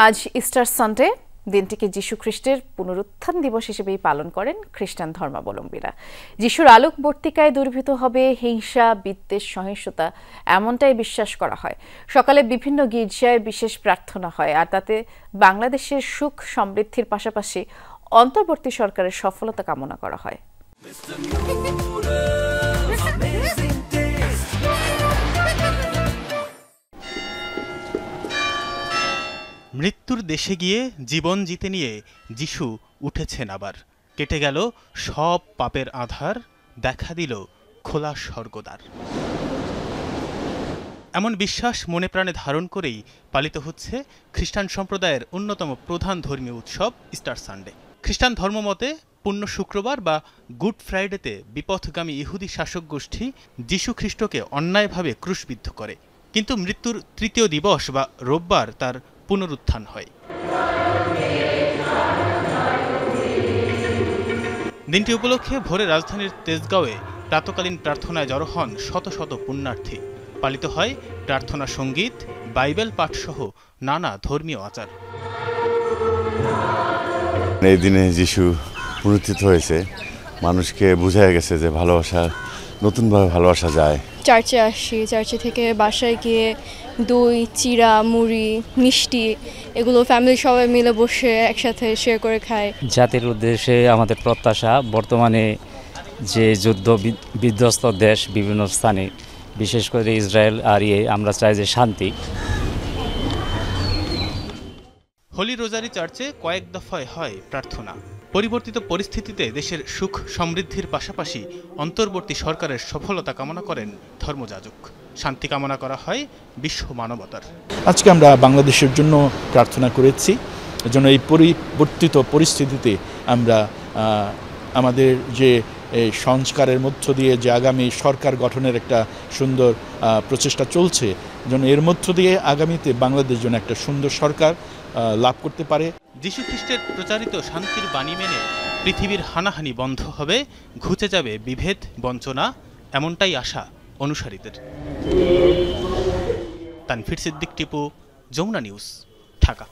আজ Easter Sunday. দিনটিকে যীশু খ্রিস্টের পুনরুত্থান দিবস হিসেবেই পালন করেন খ্রিস্টান ধর্মাবলম্বীরা। যীশুর আলোকবর্তিকায় দূরীভূত হবে হিংসা, বিদ্বেষ, সহিংসতা, এমনটাই বিশ্বাস করা হয়। সকালে বিভিন্ন গির্জায় বিশেষ প্রার্থনা হয়, আর তাতে বাংলাদেশের সুখ সমৃদ্ধির পাশাপাশি অন্তর্বর্তী সরকারের সফলতা কামনা করা হয়। মৃত্যুর দেশে গিয়ে জীবন জিতে নিয়ে যীশু উঠেছেন আবার। কেটে গেল সব পাপের আধার, দেখা দিল খোলা স্বর্গদ্বার। এমন বিশ্বাস মনে প্রাণে ধারণ করেই পালিত হচ্ছে খ্রিস্টান সম্প্রদায়ের অন্যতম প্রধান ধর্মীয় উৎসব ইস্টার সানডে। খ্রিস্টান ধর্মমতে পুণ্য শুক্রবার বা গুড ফ্রাইডেতে বিপথগামী ইহুদি শাসক গোষ্ঠী যীশু খ্রিস্টকে অন্যায়ভাবে ক্রুশবিদ্ধ করে, কিন্তু মৃত্যুর তৃতীয় দিবস বা রোববার তার পুনরুত্থান হয়। দিনটি উপলক্ষে ভোরে রাজধানীর তেজগাঁওয়ে প্রাতকালীন প্রার্থনায় জড়ো হন শত শত পুণ্যার্থী। পালিত হয় প্রার্থনা সঙ্গীত, বাইবেল পাঠসহ নানা ধর্মীয় আচার। এই দিনে যিশু পুনরুত্থিত হয়েছে, মানুষকে বোঝায় গেছে যে ভালোবাসা নতুনভাবে ভালোবাসা যায়। চার্চে আসি, চার্চে থেকে বাসায় গিয়ে দই, চিড়া, মুড়ি, মিষ্টি এগুলো ফ্যামিলির সবাই মিলে বসে একসাথে শেয়ার করে খায়। জাতির উদ্দেশ্যে আমাদের প্রত্যাশা, বর্তমানে যে যুদ্ধ বিধ্বস্ত দেশ বিভিন্ন স্থানে, বিশেষ করে ইসরায়েল আর আমরা চাই যে শান্তি। হোলি রোজারি চার্চে কয়েক দফায় হয় প্রার্থনা। পরিবর্তিত পরিস্থিতিতে দেশের সুখ সমৃদ্ধির পাশাপাশি অন্তর্বর্তী সরকারের সফলতা কামনা করেন ধর্মযাজক। শান্তি কামনা করা হয় বিশ্ব মানবতার। আজকে আমরা বাংলাদেশের জন্য প্রার্থনা করেছি, যেন এই পরিবর্তিত পরিস্থিতিতে আমরা আমাদের যে সংস্কারের মধ্য দিয়ে যে আগামী সরকার গঠনের একটা সুন্দর প্রচেষ্টা চলছে, যেন এর মধ্য দিয়ে আগামীতে বাংলাদেশ যেন একটা সুন্দর সরকার লাভ করতে পারে। যীশু খ্রিস্টের প্রচারিত শান্তির বাণী মেনে পৃথিবীর হানাহানি বন্ধ হবে, ঘুচে যাবে বিভেদ, বঞ্চনা, এমনটাই আশা অনুসারীদের। তানভীর সিদ্দিক টিপু, যমুনা নিউজ, ঢাকা।